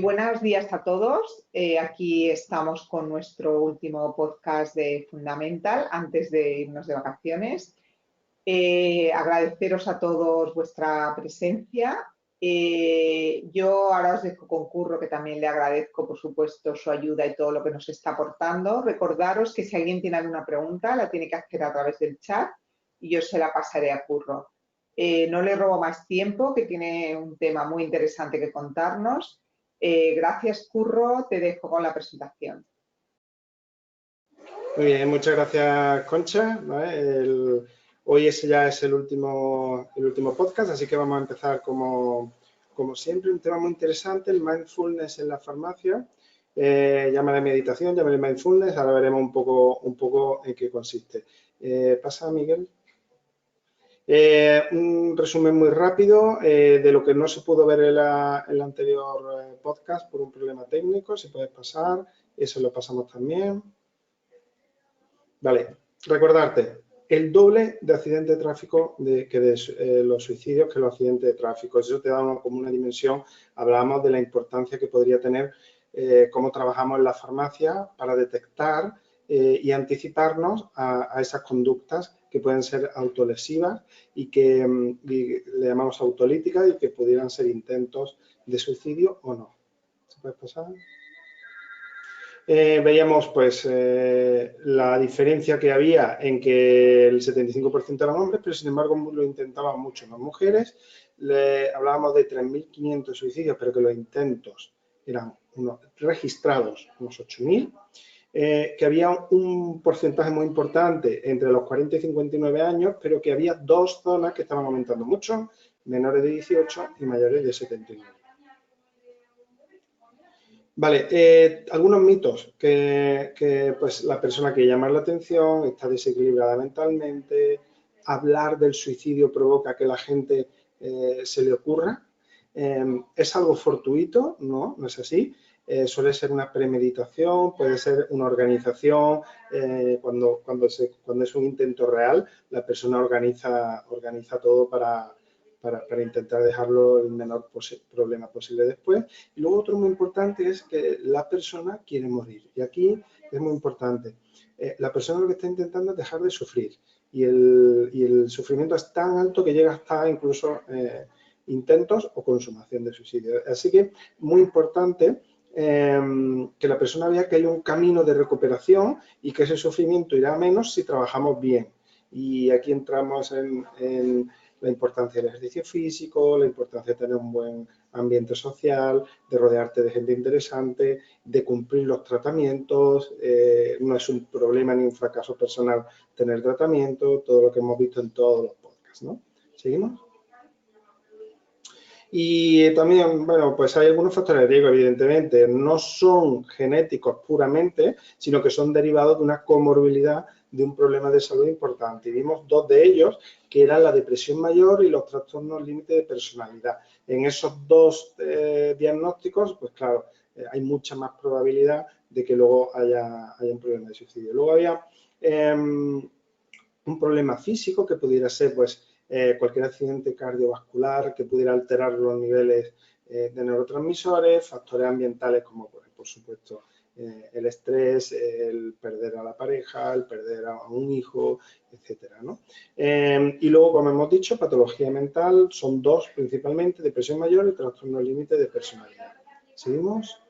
Buenos días a todos. Aquí estamos con nuestro último podcast de Fundamental antes de irnos de vacaciones. Agradeceros a todos vuestra presencia. Yo ahora os dejo con Curro, que también le agradezco, por supuesto, su ayuda y todo lo que nos está aportando. Recordaros que si alguien tiene alguna pregunta, la tiene que hacer a través del chat y yo se la pasaré a Curro. No le robo más tiempo, que tiene un tema muy interesante que contarnos. Gracias, Curro. Te dejo con la presentación. Muy bien, muchas gracias, Concha. Hoy ese ya es el último podcast, así que vamos a empezar como siempre, un tema muy interesante, el mindfulness en la farmacia. Llámale meditación, llámale mindfulness, ahora veremos un poco en qué consiste. Pasa, Miguel. Un resumen muy rápido de lo que no se pudo ver en el anterior podcast por un problema técnico, si puedes pasar, eso lo pasamos también. Vale, recordarte, el doble de accidentes de tráfico que de los suicidios que los accidentes de tráfico. Eso te da como una dimensión. Hablábamos de la importancia que podría tener cómo trabajamos en la farmacia para detectar y anticiparnos a esas conductas que pueden ser autolesivas y que le llamamos autolíticas y que pudieran ser intentos de suicidio o no. ¿Se puede pasar? Veíamos pues la diferencia que había en que el 75% eran hombres, pero sin embargo lo intentaban mucho más mujeres. Hablábamos de 3.500 suicidios, pero que los intentos eran registrados unos 8.000. Que había un porcentaje muy importante entre los 40 y 59 años, pero que había dos zonas que estaban aumentando mucho, menores de 18 y mayores de 79. Vale, algunos mitos que pues, la persona quiere llamar la atención, está desequilibrada mentalmente, hablar del suicidio provoca que la gente se le ocurra. ¿Es algo fortuito? No, no es así. Suele ser una premeditación, puede ser una organización. Cuando es un intento real, la persona organiza todo para intentar dejarlo el menor problema posible después. Y luego otro muy importante es que la persona quiere morir. Y aquí es muy importante. La persona lo que está intentando es dejar de sufrir. Y el sufrimiento es tan alto que llega hasta incluso intentos o consumación de suicidio. Así que muy importante que la persona vea que hay un camino de recuperación y que ese sufrimiento irá a menos si trabajamos bien. Y aquí entramos en la importancia del ejercicio físico, la importancia de tener un buen ambiente social, de rodearte de gente interesante, de cumplir los tratamientos. No es un problema ni un fracaso personal tener tratamiento, todo lo que hemos visto en todos los podcasts, ¿no? ¿Seguimos? Y también, bueno, pues hay algunos factores de riesgo, evidentemente, no son genéticos puramente, sino que son derivados de una comorbilidad de un problema de salud importante. Y vimos dos de ellos, que eran la depresión mayor y los trastornos límite de personalidad. En esos dos diagnósticos, pues claro, hay mucha más probabilidad de que luego haya un problema de suicidio. Luego había un problema físico que pudiera ser, pues, cualquier accidente cardiovascular que pudiera alterar los niveles de neurotransmisores, factores ambientales como, pues, por supuesto, el estrés, el perder a la pareja, el perder a un hijo, etcétera, ¿no? Y luego, como hemos dicho, patología mental son dos principalmente, depresión mayor y trastorno límite de personalidad. ¿Seguimos?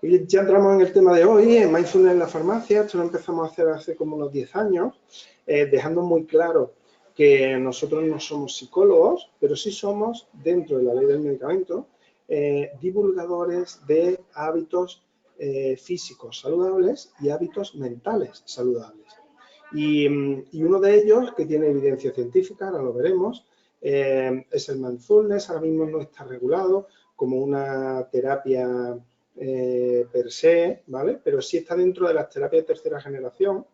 Y ya entramos en el tema de hoy, en Mindfulness en la farmacia. Esto lo empezamos a hacer hace como unos 10 años, dejando muy claro que nosotros no somos psicólogos, pero sí somos, dentro de la ley del medicamento, divulgadores de hábitos físicos saludables y hábitos mentales saludables. Y uno de ellos, que tiene evidencia científica, ahora lo veremos, es el mindfulness. Ahora mismo no está regulado como una terapia per se, ¿vale? Pero sí está dentro de las terapias de tercera generación,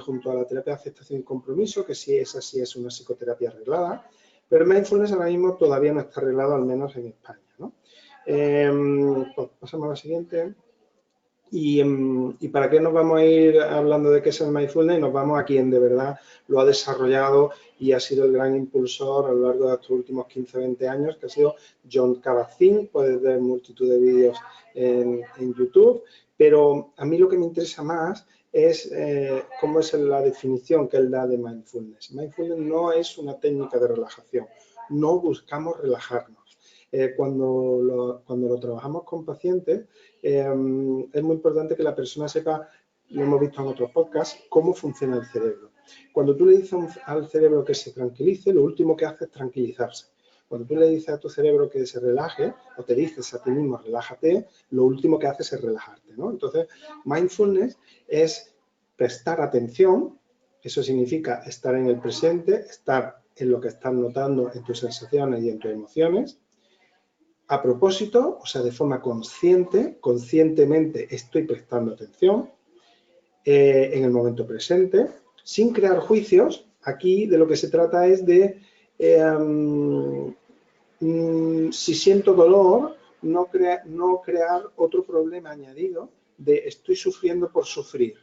junto a la terapia de aceptación y compromiso, que sí es una psicoterapia arreglada, pero el mindfulness ahora mismo todavía no está arreglado, al menos en España, ¿no? Pues pasamos a la siguiente. Y para qué nos vamos a ir hablando de qué es el mindfulness, nos vamos a quien de verdad lo ha desarrollado y ha sido el gran impulsor a lo largo de estos últimos 15-20 años, que ha sido Jon Kabat-Zinn. Puedes ver multitud de vídeos en YouTube, pero a mí lo que me interesa más es cómo es la definición que él da de mindfulness. Mindfulness no es una técnica de relajación, no buscamos relajarnos. Cuando lo trabajamos con pacientes, es muy importante que la persona sepa, lo hemos visto en otros podcasts, cómo funciona el cerebro. Cuando tú le dices al cerebro que se tranquilice, lo último que hace es tranquilizarse. Cuando tú le dices a tu cerebro que se relaje, o te dices a ti mismo relájate, lo último que haces es relajarte, ¿no? Entonces, mindfulness es prestar atención, eso significa estar en el presente, estar en lo que estás notando en tus sensaciones y en tus emociones. A propósito, o sea, de forma consciente, conscientemente estoy prestando atención en el momento presente, sin crear juicios. Aquí de lo que se trata es de, si siento dolor, no crear otro problema añadido de estoy sufriendo por sufrir.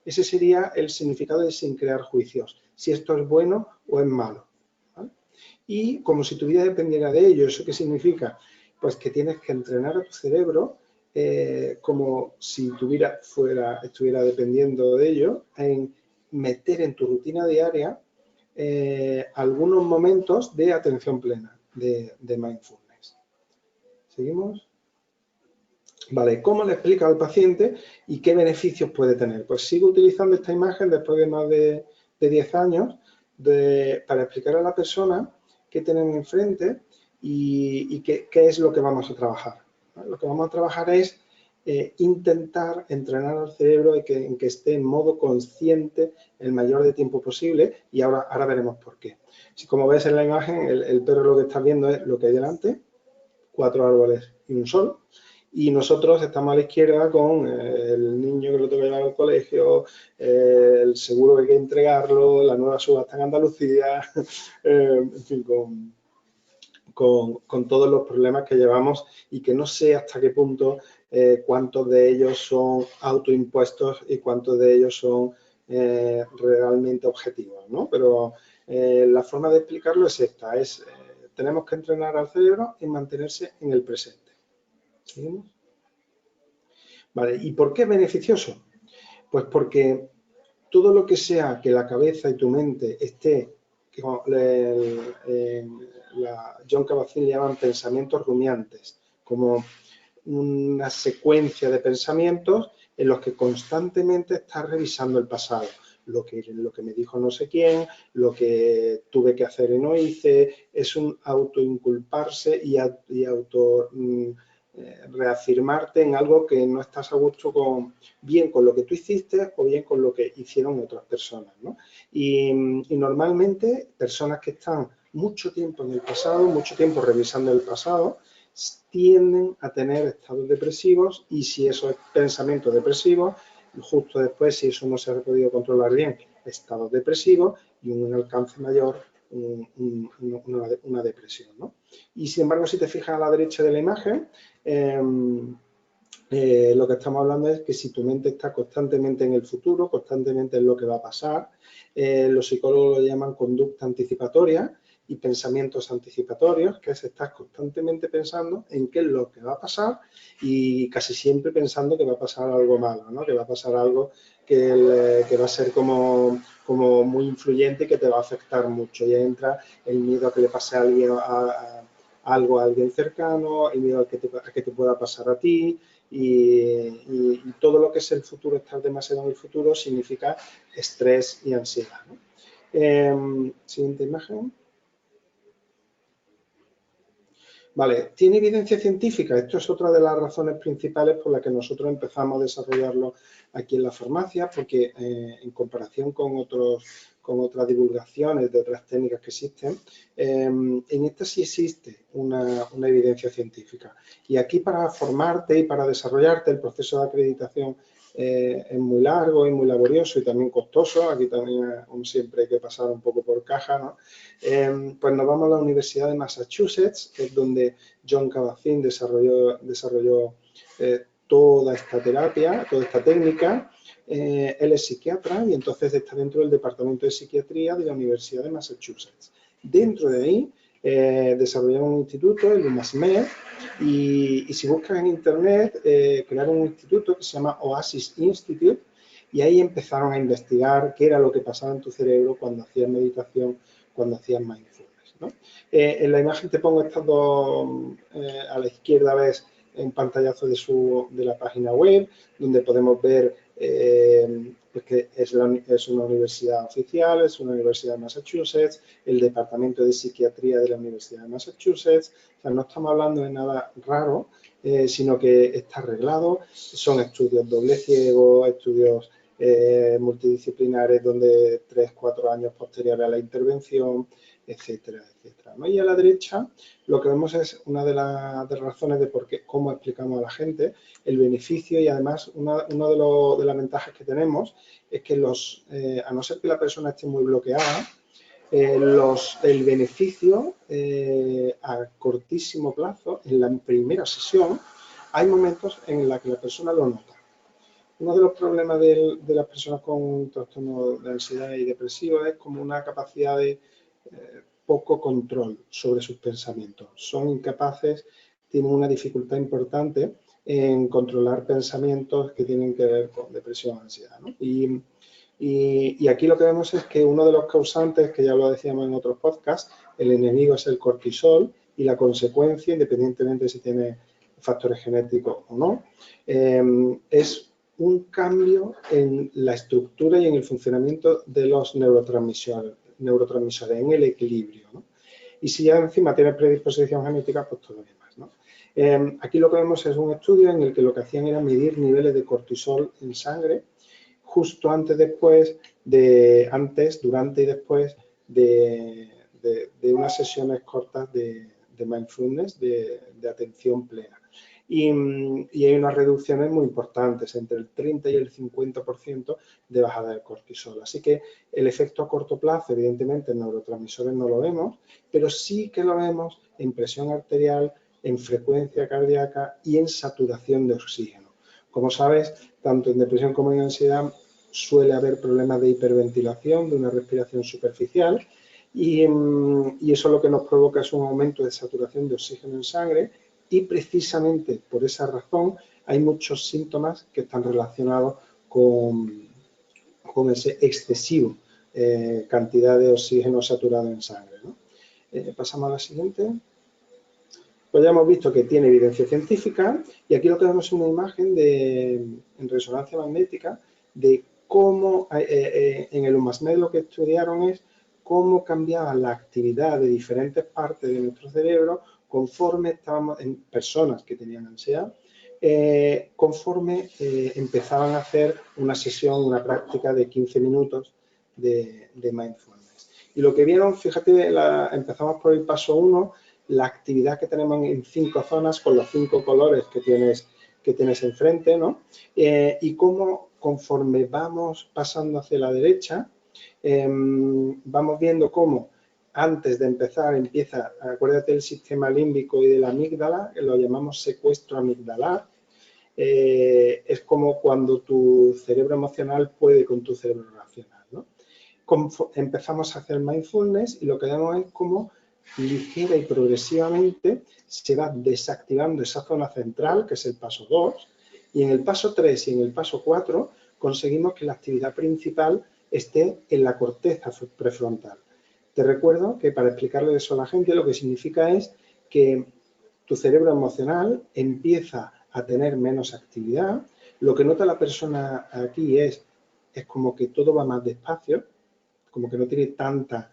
Ese sería el significado de sin crear juicios, si esto es bueno o es malo. Y como si tu vida dependiera de ello. ¿Eso qué significa? Pues que tienes que entrenar a tu cerebro como si tu vida estuviera dependiendo de ello, en meter en tu rutina diaria algunos momentos de atención plena, de mindfulness. ¿Seguimos? Vale, ¿cómo le explica al paciente y qué beneficios puede tener? Pues sigo utilizando esta imagen después de más de 10 años para explicar a la persona qué tenemos enfrente y qué es lo que vamos a trabajar. ¿Vale? Lo que vamos a trabajar es intentar entrenar al cerebro en que esté en modo consciente el mayor de tiempo posible, y ahora veremos por qué. Si como ves en la imagen, el perro lo que está viendo es lo que hay delante, 4 árboles y un sol. Y nosotros estamos a la izquierda con el niño que lo tengo que llevar al colegio, el seguro que hay que entregarlo, la nueva subasta en Andalucía, en fin, con todos los problemas que llevamos, y que no sé hasta qué punto cuántos de ellos son autoimpuestos y cuántos de ellos son realmente objetivos, ¿no? Pero la forma de explicarlo es esta, tenemos que entrenar al cerebro en mantenerse en el presente. ¿Seguimos? Vale, ¿y por qué es beneficioso? Pues porque todo lo que sea que la cabeza y tu mente esté, Jon Kabat-Zinn le llaman pensamientos rumiantes, como una secuencia de pensamientos en los que constantemente estás revisando el pasado. Lo que me dijo no sé quién, lo que tuve que hacer y no hice, es un autoinculparse y auto reafirmarte en algo que no estás a gusto bien con lo que tú hiciste o bien con lo que hicieron otras personas, ¿no? Y normalmente personas que están mucho tiempo en el pasado, mucho tiempo revisando el pasado, tienden a tener estados depresivos, y si eso es pensamiento depresivo, justo después, si eso no se ha podido controlar bien, estados depresivos y un alcance mayor, una depresión, ¿no? Y sin embargo, si te fijas a la derecha de la imagen, lo que estamos hablando es que si tu mente está constantemente en el futuro, constantemente en lo que va a pasar, los psicólogos lo llaman conducta anticipatoria y pensamientos anticipatorios, que es estar constantemente pensando en qué es lo que va a pasar, y casi siempre pensando que va a pasar algo malo, ¿no? Que va a pasar algo que va a ser como muy influyente y que te va a afectar mucho. Y ahí entra el miedo a que le pase a alguien, algo a alguien cercano, el miedo a que te pueda pasar a ti, y todo lo que es el futuro, estar demasiado en el futuro, significa estrés y ansiedad, ¿no? Siguiente imagen. Vale, ¿tiene evidencia científica? Esto es otra de las razones principales por las que nosotros empezamos a desarrollarlo aquí en la farmacia, porque en comparación con otras divulgaciones de otras técnicas que existen, en esta sí existe una evidencia científica. Y aquí, para formarte y para desarrollarte, el proceso de acreditación es muy largo y muy laborioso y también costoso. Aquí también siempre hay que pasar un poco por caja, ¿no? Pues nos vamos a la Universidad de Massachusetts, que es donde Jon Kabat-Zinn desarrolló toda esta terapia, toda esta técnica. Él es psiquiatra y entonces está dentro del Departamento de Psiquiatría de la Universidad de Massachusetts. Dentro de ahí desarrollaron un instituto, el UMassMed, y si buscan en internet, crearon un instituto que se llama Oasis Institute, y ahí empezaron a investigar qué era lo que pasaba en tu cerebro cuando hacías meditación, cuando hacías mindfulness, ¿no? En la imagen te pongo estas dos, a la izquierda ves un pantallazo de la página web, donde podemos ver pues que es una universidad oficial, es una universidad de Massachusetts, el Departamento de Psiquiatría de la Universidad de Massachusetts. O sea, no estamos hablando de nada raro, sino que está arreglado. Son estudios doble ciego, estudios multidisciplinares donde 3-4 años posteriores a la intervención, etcétera, etcétera, ¿no? Y a la derecha lo que vemos es una de las razones de por qué, cómo explicamos a la gente el beneficio, y además una de las ventajas que tenemos es que a no ser que la persona esté muy bloqueada, el beneficio a cortísimo plazo, en la primera sesión, hay momentos en los que la persona lo nota. Uno de los problemas de las personas con trastorno de ansiedad y depresivo es como una capacidad de poco control sobre sus pensamientos. Son incapaces, tienen una dificultad importante en controlar pensamientos que tienen que ver con depresión o ansiedad, ¿no? Y aquí lo que vemos es que uno de los causantes, que ya lo decíamos en otros podcasts, el enemigo es el cortisol, y la consecuencia, independientemente si tiene factores genéticos o no, es un cambio en la estructura y en el funcionamiento de los neurotransmisores, en el equilibrio, ¿no? Y si ya encima tiene predisposición genética, pues todavía más, ¿no? Aquí lo que vemos es un estudio en el que lo que hacían era medir niveles de cortisol en sangre justo antes, durante y después de unas sesiones cortas de mindfulness, de atención plena. Y hay unas reducciones muy importantes, entre el 30 y el 50% de bajada del cortisol. Así que el efecto a corto plazo, evidentemente en neurotransmisores no lo vemos, pero sí que lo vemos en presión arterial, en frecuencia cardíaca y en saturación de oxígeno. Como sabes, tanto en depresión como en ansiedad suele haber problemas de hiperventilación, de una respiración superficial, y eso lo que nos provoca es un aumento de saturación de oxígeno en sangre, y precisamente por esa razón hay muchos síntomas que están relacionados con ese excesivo cantidad de oxígeno saturado en sangre, ¿no? Pasamos a la siguiente. Pues ya hemos visto que tiene evidencia científica, y aquí lo que vemos es una imagen en resonancia magnética de cómo en el UMassMed lo que estudiaron es cómo cambiaba la actividad de diferentes partes de nuestro cerebro conforme estábamos en personas que tenían ansiedad, conforme empezaban a hacer una sesión, una práctica de 15 minutos de mindfulness. Y lo que vieron, fíjate, empezamos por el paso 1, la actividad que tenemos en 5 zonas con los 5 colores que tienes enfrente, ¿no? Y cómo conforme vamos pasando hacia la derecha, vamos viendo cómo antes de empezar empieza, acuérdate del sistema límbico y de la amígdala, que lo llamamos secuestro amigdalar. Es como cuando tu cerebro emocional puede con tu cerebro racional, ¿no? Empezamos a hacer mindfulness y lo que vemos es cómo ligera y progresivamente se va desactivando esa zona central, que es el paso 2, y en el paso 3 y en el paso 4 conseguimos que la actividad principal esté en la corteza prefrontal. Te recuerdo que, para explicarle eso a la gente, lo que significa es que tu cerebro emocional empieza a tener menos actividad. Lo que nota la persona aquí es como que todo va más despacio, como que no tiene tanta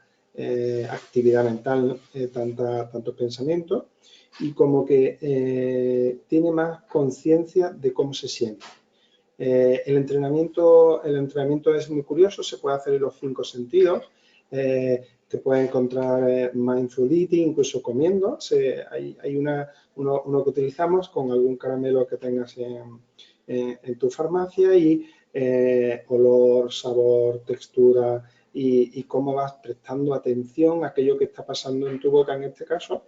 actividad mental, tantos pensamientos, y como que tiene más conciencia de cómo se siente. El entrenamiento es muy curioso, se puede hacer en los 5 sentidos. Te puedes encontrar mindful eating, incluso comiendo. Hay uno que utilizamos con algún caramelo que tengas en tu farmacia, y olor, sabor, textura, y cómo vas prestando atención a aquello que está pasando en tu boca en este caso,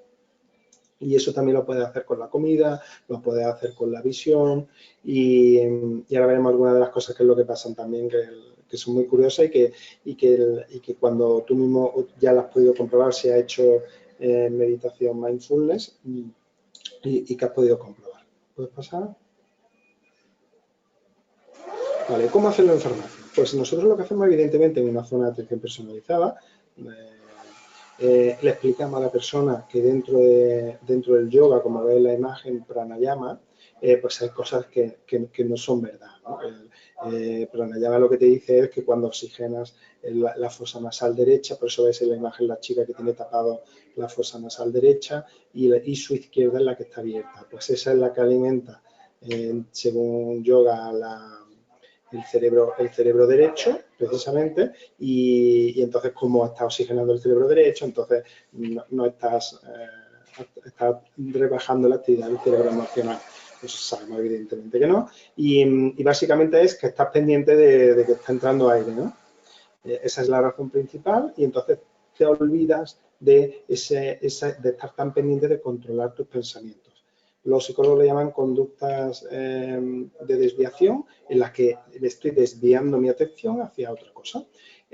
Y eso también lo puedes hacer con la comida, lo puedes hacer con la visión y ahora veremos algunas de las cosas que es lo que pasan también, que son muy curiosas y que cuando tú mismo ya las has podido comprobar si has hecho meditación mindfulness y que has podido comprobar. ¿Puedes pasar? Vale, ¿cómo hacerlo en farmacia? Pues nosotros lo que hacemos evidentemente en una zona de atención personalizada, le explicamos a la persona que dentro del yoga, como veis en la imagen pranayama, pues hay cosas que no son verdad, ¿no? El pranayama lo que te dice es que cuando oxigenas la fosa nasal derecha, por eso ves en la imagen la chica que tiene tapado la fosa nasal derecha y su izquierda es la que está abierta. Pues esa es la que alimenta, según yoga, el cerebro derecho, precisamente, y entonces como está oxigenando el cerebro derecho, entonces no estás rebajando la actividad del cerebro emocional. Pues sabemos evidentemente que no, y básicamente es que estás pendiente de que está entrando aire, ¿no? Esa es la razón principal y entonces te olvidas de estar tan pendiente de controlar tus pensamientos. Los psicólogos le llaman conductas de desviación, en las que estoy desviando mi atención hacia otra cosa.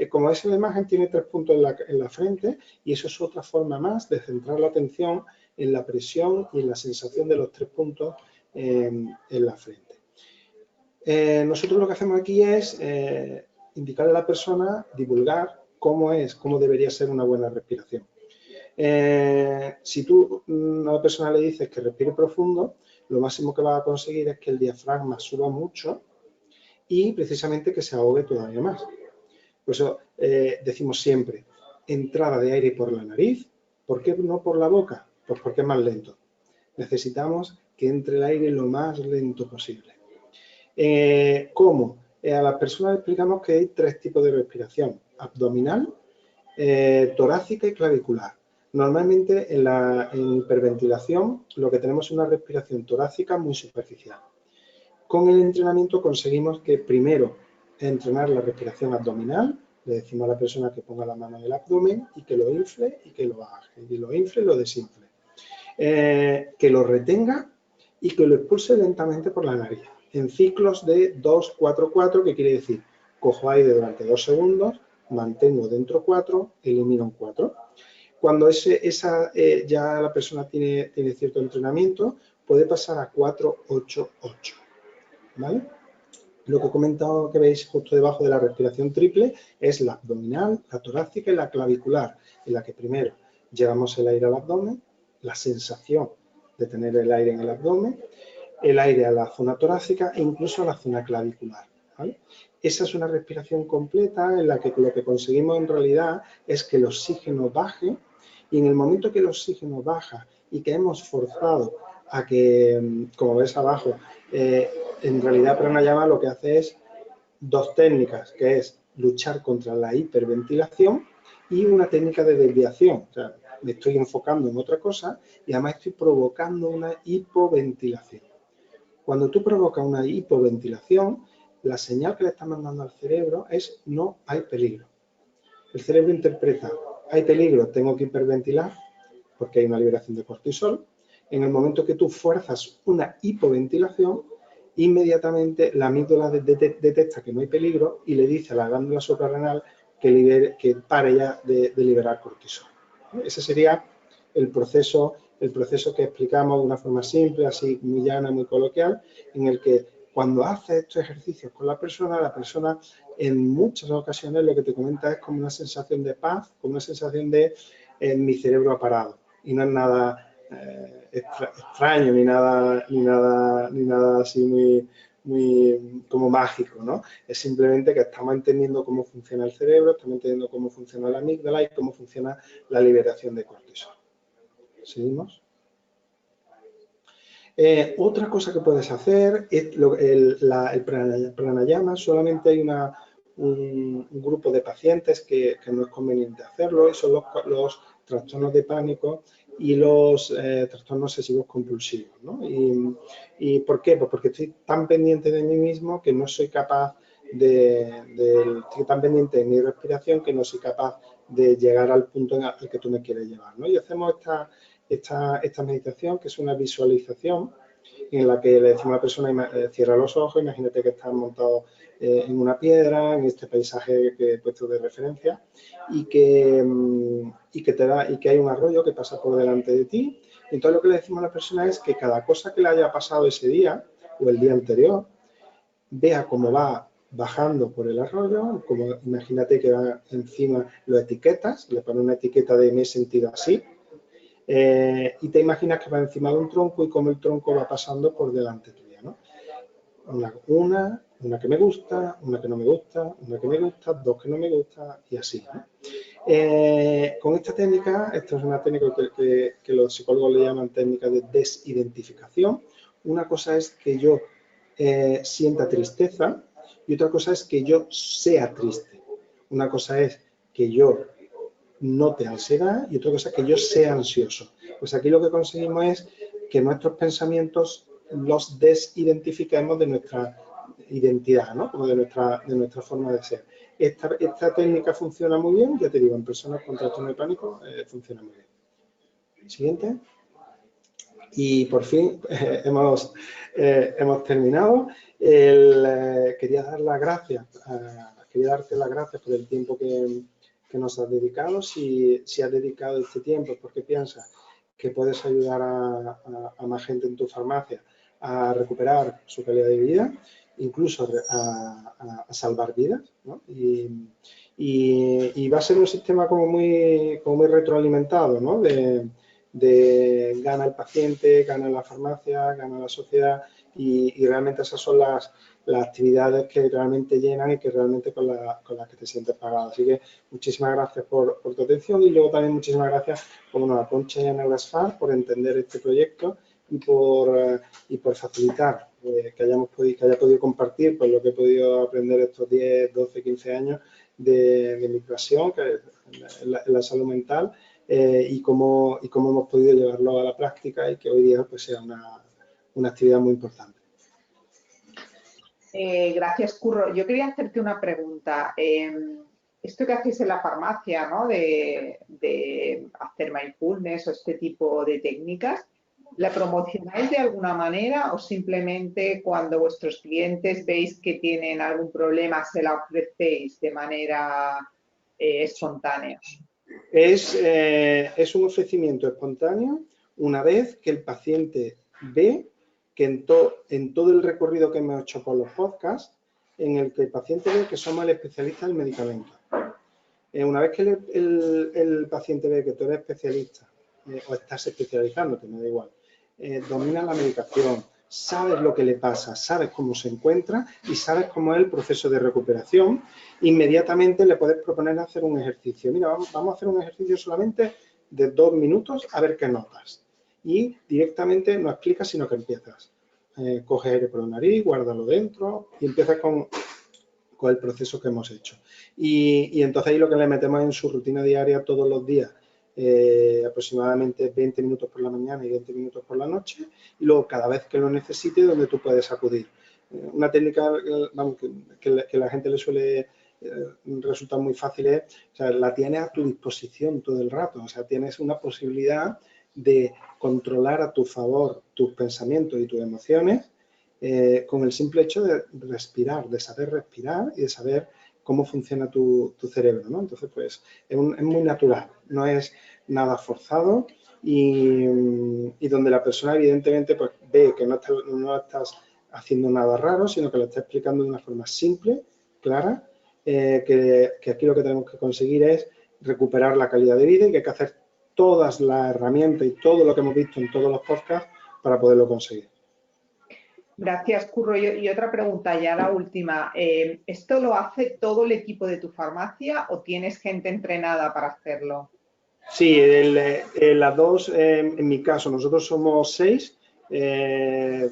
Como ves en la imagen, tiene 3 puntos en la frente y eso es otra forma más de centrar la atención en la presión y en la sensación de los 3 puntos en la frente. Nosotros lo que hacemos aquí es indicarle a la persona, divulgar cómo debería ser una buena respiración. Si tú a la persona le dices que respire profundo, lo máximo que va a conseguir es que el diafragma suba mucho y precisamente que se ahogue todavía más. Por eso decimos siempre, entrada de aire por la nariz. ¿Por qué no por la boca? Pues porque es más lento. Necesitamos que entre el aire lo más lento posible. ¿Cómo? A las personas les explicamos que hay 3 tipos de respiración: abdominal, torácica y clavicular. Normalmente en hiperventilación lo que tenemos es una respiración torácica muy superficial. Con el entrenamiento conseguimos que primero entrenar la respiración abdominal, le decimos a la persona que ponga la mano en el abdomen y que lo infle y que lo baje, y lo infle y lo desinfle. Que lo retenga y que lo expulse lentamente por la nariz, en ciclos de 2-4-4, que quiere decir, cojo aire durante 2 segundos, mantengo dentro 4, elimino en 4. Cuando ya la persona tiene cierto entrenamiento, puede pasar a 4-8-8, ¿vale? Lo que he comentado que veis justo debajo de la respiración triple es la abdominal, la torácica y la clavicular, en la que primero llevamos el aire al abdomen, la sensación de tener el aire en el abdomen, el aire a la zona torácica e incluso a la zona clavicular, ¿vale? Esa es una respiración completa en la que lo que conseguimos en realidad es que el oxígeno baje, y en el momento que el oxígeno baja y que hemos forzado a que, como ves abajo, en realidad pranayama lo que hace es 2 técnicas, que es luchar contra la hiperventilación y una técnica de desviación. O sea, me estoy enfocando en otra cosa y además estoy provocando una hipoventilación. Cuando tú provocas una hipoventilación, la señal que le estás mandando al cerebro es no hay peligro. El cerebro interpreta, hay peligro, tengo que hiperventilar porque hay una liberación de cortisol. En el momento que tú fuerzas una hipoventilación, inmediatamente la amígdala detecta que no hay peligro y le dice a la glándula suprarrenal que pare ya de liberar cortisol. Ese sería el proceso que explicamos de una forma simple, así muy llana, muy coloquial, en el que cuando haces estos ejercicios con la persona en muchas ocasiones lo que te comenta es como una sensación de paz, como una sensación de mi cerebro ha parado. Y no es nada extraño ni nada así muy como mágico, ¿no? Es simplemente que estamos entendiendo cómo funciona el cerebro, estamos entendiendo cómo funciona la amígdala y cómo funciona la liberación de cortisol. ¿Seguimos? Otra cosa que puedes hacer es el pranayama. Solamente hay un grupo de pacientes que no es conveniente hacerlo, y son los trastornos de pánico y los trastornos obsesivos compulsivos, ¿no? ¿Y por qué? Pues porque estoy tan pendiente de mí mismo que no soy capaz estoy tan pendiente de mi respiración que no soy capaz de llegar al punto al que tú me quieres llevar, ¿no? Y hacemos esta meditación, que es una visualización en la que le decimos a la persona, cierra los ojos, imagínate que estás montado en una piedra, en este paisaje que he puesto de referencia, y que hay un arroyo que pasa por delante de ti. Entonces lo que le decimos a la persona es que cada cosa que le haya pasado ese día o el día anterior, vea cómo va bajando por el arroyo, como imagínate que va encima, lo etiquetas, le pones una etiqueta de me he sentido así, y te imaginas que va encima de un tronco y cómo el tronco va pasando por delante tuya, ¿no? Una que me gusta, una que no me gusta, una que me gusta, dos que no me gusta y así, ¿no? Con esta técnica, esta es una técnica que los psicólogos le llaman técnica de desidentificación. Una cosa es que yo sienta tristeza y otra cosa es que yo sea triste. Una cosa es que yo note ansiedad y otra cosa es que yo sea ansioso. Pues aquí lo que conseguimos es que nuestros pensamientos los desidentifiquemos de nuestra identidad, ¿no? Como de nuestra forma de ser. Esta técnica funciona muy bien, ya te digo, en personas con trastorno de pánico funciona muy bien. Siguiente. Y por fin hemos terminado. Quería dar las gracias, quería darte las gracias por el tiempo que nos has dedicado. Si has dedicado este tiempo porque piensas que puedes ayudar a más gente en tu farmacia a recuperar su calidad de vida, incluso a salvar vidas, ¿no? Y va a ser un sistema como muy retroalimentado, ¿no? De gana el paciente, gana la farmacia, gana la sociedad y realmente esas son las actividades que realmente llenan y que realmente con las que te sientes pagado. Así que muchísimas gracias por tu atención y luego también muchísimas gracias a Concha y a Neurasfar por entender este proyecto y por facilitar que haya podido compartir pues, lo que he podido aprender estos 10, 12, 15 años de mi pasión, que es la salud mental, y cómo hemos podido llevarlo a la práctica y que hoy día pues, sea una actividad muy importante. Gracias, Curro. Yo quería hacerte una pregunta. Esto que hacéis en la farmacia, ¿no? De hacer mindfulness o este tipo de técnicas, ¿la promocionáis de alguna manera o simplemente cuando vuestros clientes veis que tienen algún problema se la ofrecéis de manera espontánea? Es un ofrecimiento espontáneo una vez que el paciente ve que en todo el recorrido que hemos hecho por los podcasts, en el que el paciente ve que somos el especialista del medicamento. Una vez que el paciente ve que tú eres especialista o estás especializándote, me da igual, dominas la medicación, sabes lo que le pasa, sabes cómo se encuentra y sabes cómo es el proceso de recuperación, inmediatamente le puedes proponer hacer un ejercicio. Mira, vamos a hacer un ejercicio solamente de 2 minutos a ver qué notas. Y directamente no explicas, sino que empiezas. Coge aire por la nariz, guárdalo dentro y empiezas con el proceso que hemos hecho. Y entonces ahí lo que le metemos en su rutina diaria todos los días, aproximadamente 20 minutos por la mañana y 20 minutos por la noche, y luego cada vez que lo necesite, donde tú puedes acudir. Una técnica que la gente le suele resultar muy fácil es, o sea, la tienes a tu disposición todo el rato, o sea, tienes una posibilidad de controlar a tu favor tus pensamientos y tus emociones con el simple hecho de respirar, de saber respirar y de saber cómo funciona tu cerebro, ¿no? Entonces, pues, es muy natural, no es nada forzado y donde la persona, evidentemente, pues, ve que no estás haciendo nada raro, sino que lo estás explicando de una forma simple, clara, que aquí lo que tenemos que conseguir es recuperar la calidad de vida y que hay que hacer todas las herramientas y todo lo que hemos visto en todos los podcasts para poderlo conseguir. Gracias, Curro. Y otra pregunta, ya la última. ¿Esto lo hace todo el equipo de tu farmacia o tienes gente entrenada para hacerlo? Sí, las dos, en mi caso, nosotros somos 6,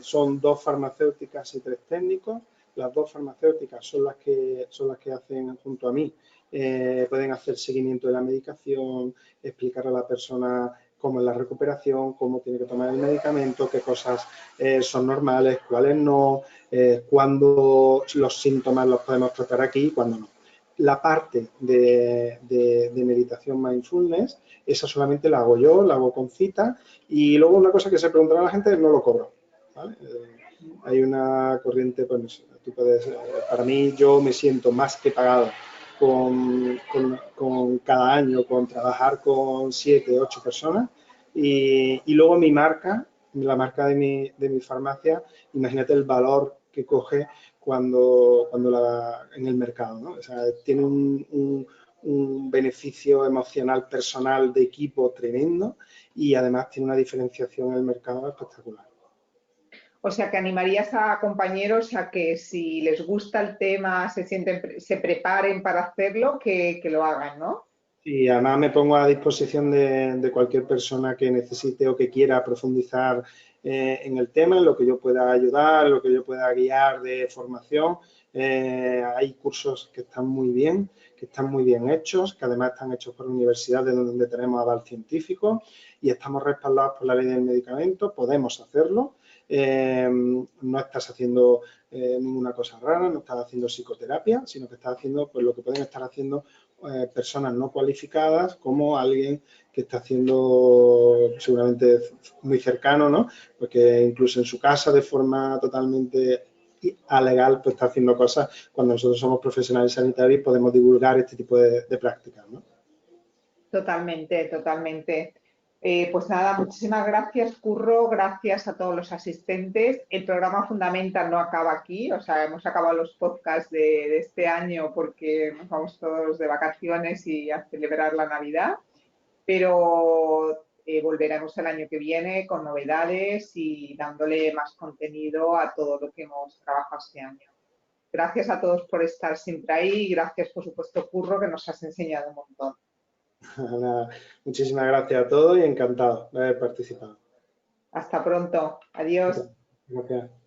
son 2 farmacéuticas y 3 técnicos. Las 2 farmacéuticas son las que hacen junto a mí, pueden hacer seguimiento de la medicación, explicar a la persona cómo es la recuperación, cómo tiene que tomar el medicamento, qué cosas son normales, cuáles no, cuándo los síntomas los podemos tratar aquí y cuándo no. la parte de meditación mindfulness, esa solamente la hago yo, la hago con cita, y luego una cosa que se preguntará a la gente es no lo cobro, ¿vale? Hay una corriente, pues, tú puedes, para mí yo me siento más que pagado con cada año, con trabajar con 7, 8 personas, y luego mi marca, la marca de mi farmacia, imagínate el valor que coge en el mercado, ¿no? O sea, tiene un beneficio emocional personal de equipo tremendo y además tiene una diferenciación en el mercado espectacular. O sea, que animarías a compañeros a que si les gusta el tema, se preparen para hacerlo, que lo hagan, ¿no? Y además me pongo a disposición de cualquier persona que necesite o que quiera profundizar en el tema, en lo que yo pueda ayudar, en lo que yo pueda guiar de formación. Hay cursos que están muy bien hechos, que además están hechos por universidades donde tenemos aval científico y estamos respaldados por la ley del medicamento, podemos hacerlo. No estás haciendo ninguna cosa rara, no estás haciendo psicoterapia, sino que estás haciendo pues, lo que pueden estar haciendo personas no cualificadas como alguien que está haciendo seguramente muy cercano, ¿no? Porque incluso en su casa de forma totalmente alegal pues está haciendo cosas cuando nosotros somos profesionales sanitarios y podemos divulgar este tipo de prácticas, ¿no? Totalmente, totalmente. Pues nada, muchísimas gracias, Curro, gracias a todos los asistentes. El programa Fundamental no acaba aquí, o sea, hemos acabado los podcasts de este año porque nos vamos todos de vacaciones y a celebrar la Navidad, pero volveremos el año que viene con novedades y dándole más contenido a todo lo que hemos trabajado este año. Gracias a todos por estar siempre ahí y gracias, por supuesto, Curro, que nos has enseñado un montón. Nada, muchísimas gracias a todos y encantado de haber participado. Hasta pronto. Adiós. Gracias.